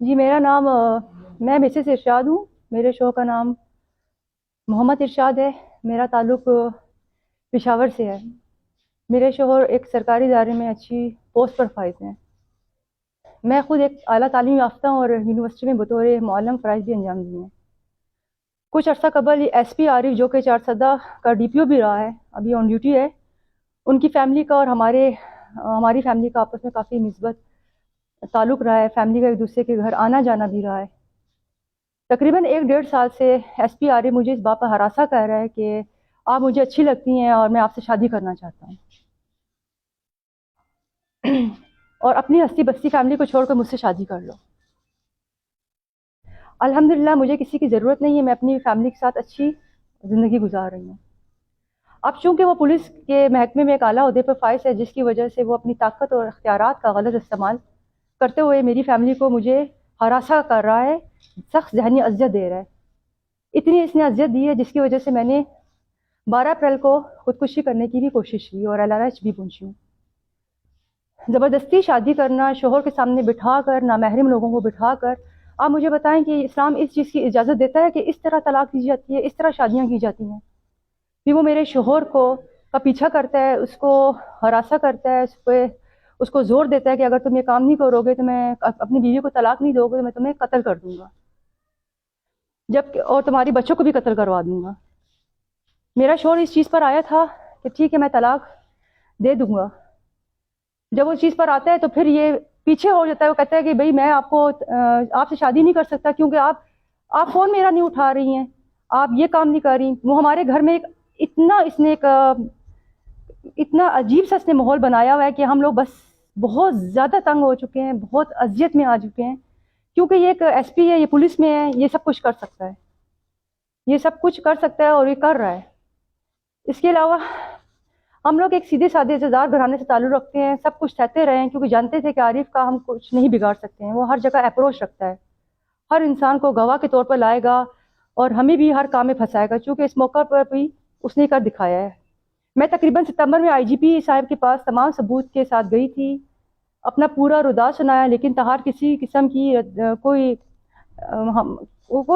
جی میرا نام میں مسز ارشاد ہوں. میرے شوہر کا نام محمد ارشاد ہے. میرا تعلق پشاور سے ہے. میرے شوہر ایک سرکاری ادارے میں اچھی پوسٹ پر فائز ہیں. میں خود ایک اعلیٰ تعلیم یافتہ ہوں اور یونیورسٹی میں بطور معلم فرائض بھی انجام دیے ہیں. کچھ عرصہ قبل ایس پی عارف جو کہ چارسدہ کا ڈی پی او بھی رہا ہے، ابھی آن ڈیوٹی ہے، ان کی فیملی کا اور ہماری فیملی کا آپس میں کافی مثبت تعلق رہا ہے. فیملی کا ایک دوسرے کے گھر آنا جانا بھی رہا ہے. تقریباً 1-1.5 سال سے ایس پی عارف مجھے اس بات پر ہراساں کر رہا ہے کہ آپ مجھے اچھی لگتی ہیں اور میں آپ سے شادی کرنا چاہتا ہوں اور اپنی ہستی بستی فیملی کو چھوڑ کر مجھ سے شادی کر لو. الحمدللہ مجھے کسی کی ضرورت نہیں ہے. میں اپنی فیملی کے ساتھ اچھی زندگی گزار رہی ہوں. اب چونکہ وہ پولیس کے محکمے میں ایک اعلیٰ عہدے پر فائز ہے، جس کی وجہ سے وہ اپنی طاقت اور اختیارات کا غلط استعمال کرتے ہوئے میری فیملی کو مجھے ہراساں کر رہا ہے، سخت ذہنی اذیت دے رہا ہے. اتنی اس نے اذیت دی ہے جس کی وجہ سے میں نے 12 اپریل کو خودکشی کرنے کی بھی کوشش کی اور LRH بھی پہنچی ہوں. زبردستی شادی کرنا، شوہر کے سامنے بٹھا کر، نامحرم لوگوں کو بٹھا کر. آپ مجھے بتائیں کہ اسلام اس چیز کی اجازت دیتا ہے کہ اس طرح طلاق دی جاتی ہے، اس طرح شادیاں کی جاتی ہیں؟ پھر وہ میرے شوہر کا پیچھا کرتا ہے، اس کو ہراساں کرتا ہے، اس کو زور دیتا ہے کہ اگر تم یہ کام نہیں کرو گے تو میں اپنی بیوی کو طلاق نہیں دو گے تو میں تمہیں قتل کر دوں گا، اور تمہاری بچوں کو بھی قتل کروا دوں گا. میرا شوہر اس چیز پر آیا تھا کہ ٹھیک ہے میں طلاق دے دوں گا. جب وہ چیز پر آتا ہے تو پھر یہ پیچھے ہو جاتا ہے. وہ کہتا ہے کہ بھئی میں آپ سے شادی نہیں کر سکتا کیونکہ آپ فون میرا نہیں اٹھا رہی ہیں، آپ یہ کام نہیں کر رہی. وہ ہمارے گھر میں اتنا عجیب سا اس نے ماحول بنایا ہوا ہے کہ ہم لوگ بس بہت زیادہ تنگ ہو چکے ہیں، بہت اذیت میں آ چکے ہیں. کیونکہ یہ ایک ایس پی ہے، یہ پولیس میں ہے، یہ سب کچھ کر سکتا ہے، یہ سب کچھ کر سکتا ہے اور یہ کر رہا ہے. اس کے علاوہ ہم لوگ ایک سیدھے سادے عزیزدار گھرانے سے تعلق رکھتے ہیں، سب کچھ سہتے رہے ہیں کیونکہ جانتے تھے کہ عارف کا ہم کچھ نہیں بگاڑ سکتے ہیں. وہ ہر جگہ اپروچ رکھتا ہے، ہر انسان کو گواہ کے طور پر لائے گا اور ہمیں بھی ہر کام میں پھنسائے گا. چونکہ اس موقع پر بھی اس نے کر دکھایا ہے. میں تقریباً ستمبر میں IGP صاحب کے پاس تمام ثبوت کے ساتھ گئی تھی، اپنا پورا ردا سنایا، لیکن تاہر کسی قسم کی کوئی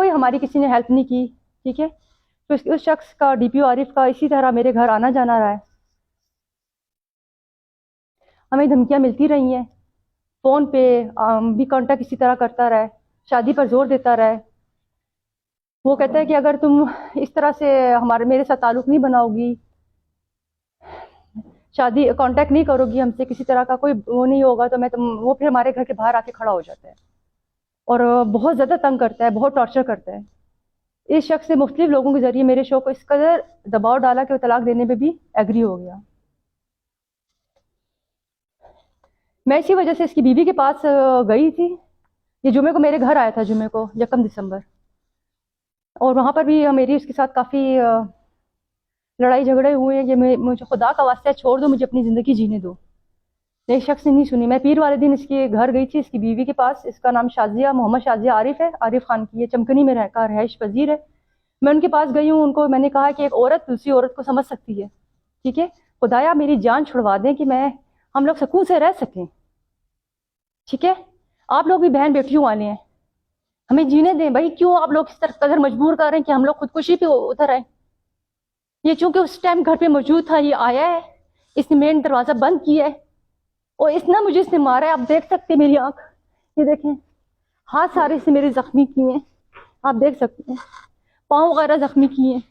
ہماری کسی نے ہیلپ نہیں کی. ٹھیک ہے، تو اس شخص کا DPO عارف کا اسی طرح میرے گھر آنا جانا رہا ہے. ہمیں دھمکیاں ملتی رہی ہیں، فون پہ بھی کانٹیکٹ اسی طرح کرتا رہا ہے، شادی پر زور دیتا رہا ہے. وہ کہتا ہے کہ اگر تم اس طرح سے میرے ساتھ تعلق نہیں بناؤ گی، شادی کانٹیکٹ نہیں کرو گی ہم سے، کسی طرح کا کوئی وہ نہیں ہوگا تو وہ پھر ہمارے گھر کے باہر آ کے کھڑا ہو جاتا ہے اور بہت زیادہ تنگ کرتا ہے، بہت ٹارچر کرتا ہے. اس شخص نے مختلف لوگوں کے ذریعے میرے شوہر کو اس قدر دباؤ ڈالا کہ وہ طلاق دینے پہ بھی ایگری ہو گیا. میں اسی وجہ سے اس کی بیوی کے پاس گئی تھی. یہ جمعے کو میرے گھر آیا تھا، جمعے کو 1 دسمبر، اور وہاں پر بھی میری اس کے ساتھ کافی لڑائی جھگڑے ہوئے ہیں کہ مجھے خدا کا واسطہ چھوڑ دو، مجھے اپنی زندگی جینے دو. ایک شخص نے نہیں سنی. میں پیر والے دن اس کے گھر گئی تھی، اس کی بیوی کے پاس. اس کا نام محمد شازیہ عارف ہے، عارف خان کی ہے، چمکنی میں رہائش پذیر ہے. میں ان کے پاس گئی ہوں. ان کو میں نے کہا کہ ایک عورت دوسری عورت کو سمجھ سکتی ہے، ٹھیک ہے، خدایا میری جان چھڑوا دیں کہ ہم لوگ سکون سے رہ سکیں. ٹھیک ہے، آپ لوگ بھی بہن بیٹیوں والے ہیں، ہمیں جینے دیں بھائی. کیوں آپ لوگ اس طرح قدر مجبور کر رہے ہیں کہ ہم لوگ خودکشی پہ اتر آئیں؟ یہ چونکہ اس ٹائم گھر پہ موجود تھا، یہ آیا ہے، اس نے مین دروازہ بند کیا ہے اور مجھے اس نے مارا ہے. آپ دیکھ سکتے ہیں میری آنکھ، یہ دیکھیں، ہاتھ سارے سے میرے زخمی کیے ہیں، آپ دیکھ سکتے ہیں، پاؤں وغیرہ زخمی کیے ہیں.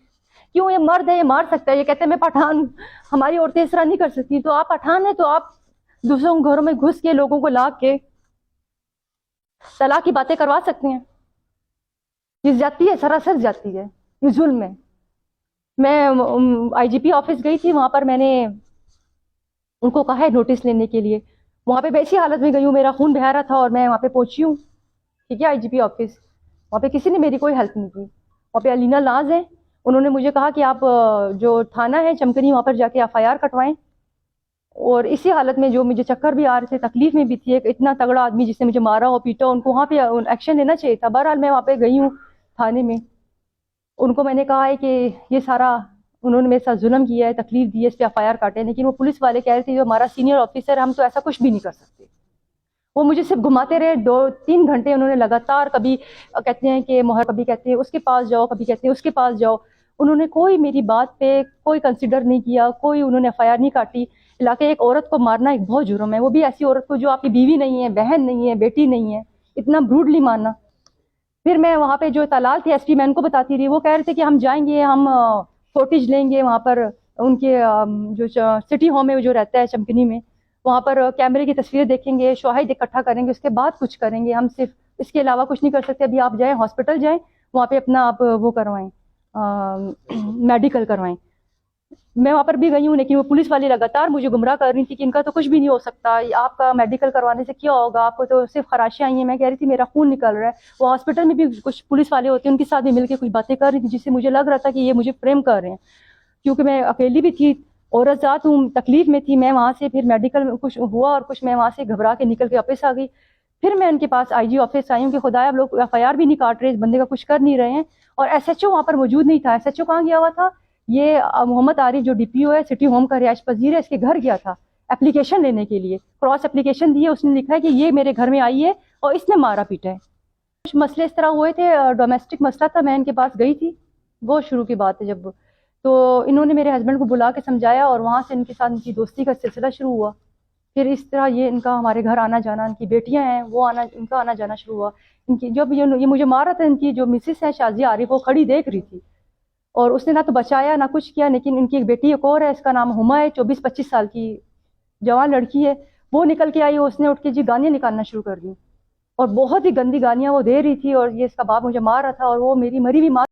کیوں؟ یہ مرد ہے، یہ مار سکتا ہے. یہ کہتے ہیں میں پٹھان ہوں، ہماری عورتیں اس طرح نہیں کر سکتی. تو آپ پٹھان ہیں تو آپ دوسروں کے گھروں میں گھس کے لوگوں کو لا کے طلاق کی باتیں کروا سکتے ہیں. یہ زیادتی ہے، سراسر زیادتی ہے، یہ ظلم ہے. میں IGP آفس گئی تھی، وہاں پر میں نے ان کو کہا ہے نوٹس لینے کے لیے. وہاں پہ ویسی حالت میں گئی ہوں، میرا خون بہہ رہا تھا اور میں وہاں پہ پہنچی ہوں. ٹھیک ہے، IGP آفس، وہاں پہ کسی نے میری کوئی ہیلپ نہیں کی. وہاں پہ علینا ناز ہیں، انہوں نے مجھے کہا کہ آپ جو تھانہ ہے چمکنی، وہاں پر جا کے FIR کٹوائیں. اور اسی حالت میں جو مجھے چکر بھی آ رہے تھے، تکلیف میں بھی تھی، ایک اتنا تگڑا آدمی جس نے مجھے مارا ہو، پیٹا، ان کو وہاں پہ ایکشن لینا چاہیے تھا. بہرحال میں وہاں پہ گئی ہوں تھانے میں. ان کو میں نے کہا ہے کہ یہ سارا انہوں نے میرے ساتھ ظلم کیا ہے، تکلیف دی ہے، اس پہ FIR کاٹے. لیکن وہ پولیس والے کہہ رہے تھے جو ہمارا سینئر آفیسر، ہم تو ایسا کچھ بھی نہیں کر سکتے. وہ مجھے صرف گھماتے رہے 2-3 گھنٹے انہوں نے لگاتار. کبھی کہتے ہیں کہ مہر، کبھی کہتے ہیں اس کے پاس جاؤ، کبھی کہتے ہیں اس کے پاس جاؤ. انہوں نے کوئی میری بات پہ کوئی کنسیڈر نہیں کیا، کوئی انہوں نے FIR نہیں کاٹی. علاقے ایک عورت کو مارنا ایک بہت جرم ہے، وہ بھی ایسی عورت کو جو آپ کی بیوی نہیں ہے، بہن نہیں ہے، بیٹی نہیں ہے، اتنا بروڈلی مارنا. پھر میں وہاں پہ جو طلال تھے SP، میں ان کو بتاتی رہی، وہ کہہ رہے تھے کہ ہم جائیں گے، ہم فوٹیج لیں گے وہاں پر ان کے جو سٹی ہوم میں جو رہتا ہے چمکنی میں، وہاں پر کیمرے کی تصویریں دیکھیں گے، شواہد اکٹھا کریں گے، اس کے بعد کچھ کریں گے. ہم صرف اس کے علاوہ کچھ نہیں کر سکتے. ابھی آپ جائیں ہاسپٹل جائیں، وہاں پہ اپنا آپ وہ کروائیں، میڈیکل کروائیں. میں وہاں پر بھی گئی ہوں، لیکن وہ پولیس والی لگاتار مجھے گمراہ کر رہی تھی کہ ان کا تو کچھ بھی نہیں ہو سکتا، آپ کا میڈیکل کروانے سے کیا ہوگا، آپ کو تو صرف خراشیاں آئی ہیں. میں کہہ رہی تھی میرا خون نکل رہا ہے. وہ ہاسپٹل میں بھی کچھ پولیس والے ہوتے ہیں، ان کے ساتھ بھی مل کے کچھ باتیں کر رہی تھی، جس سے مجھے لگ رہا تھا کہ یہ مجھے فریم کر رہے ہیں، کیونکہ میں اکیلی بھی تھی، عورت ذات ہوں، تکلیف میں تھی. میں وہاں سے پھر میڈیکل میں کچھ ہوا اور کچھ میں وہاں سے گھبرا کے نکل کے واپس آ گئی. پھر میں ان کے پاس IG آفس آئی ہوں کہ خدایا اب لوگ FIR بھی نہیں کاٹ رہے، اس بندے کا کچھ کر نہیں رہے ہیں. اور SHO وہاں پر موجود نہیں تھا. SHO کہاں گیا ہوا تھا؟ یہ محمد عارف جو DPO ہے، سٹی ہوم کا رہائش پذیر ہے، اس کے گھر گیا تھا اپلیکیشن لینے کے لیے. کراس اپلیکیشن دی ہے، اس نے لکھا ہے کہ یہ میرے گھر میں آئی ہے اور اس نے مارا پیٹا ہے. کچھ مسئلے اس طرح ہوئے تھے، ڈومیسٹک مسئلہ تھا، میں ان کے پاس گئی تھی، بہت شروع کی بات ہے جب. تو انہوں نے میرے ہسبینڈ کو بلا کے سمجھایا اور وہاں سے ان کے ساتھ ان کی دوستی کا سلسلہ شروع ہوا. پھر اس طرح یہ ان کا ہمارے گھر آنا جانا، ان کی بیٹیاں ہیں وہ ان کا آنا جانا شروع ہوا. ان کی جب یہ مجھے مارا تھا، ان کی جو مسز ہے شازیہ عارف، وہ کھڑی دیکھ رہی تھی اور اس نے نہ تو بچایا نہ کچھ کیا. لیکن ان کی ایک بیٹی ایک اور ہے، اس کا نام ہما ہے، 24-25 سال کی جوان لڑکی ہے. وہ نکل کے آئی، اس نے اٹھ کے گالیاں نکالنا شروع کر دی اور بہت ہی گندی گالیاں وہ دے رہی تھی. اور یہ اس کا باپ مجھے مار رہا تھا اور وہ میری مری ہوئی ماں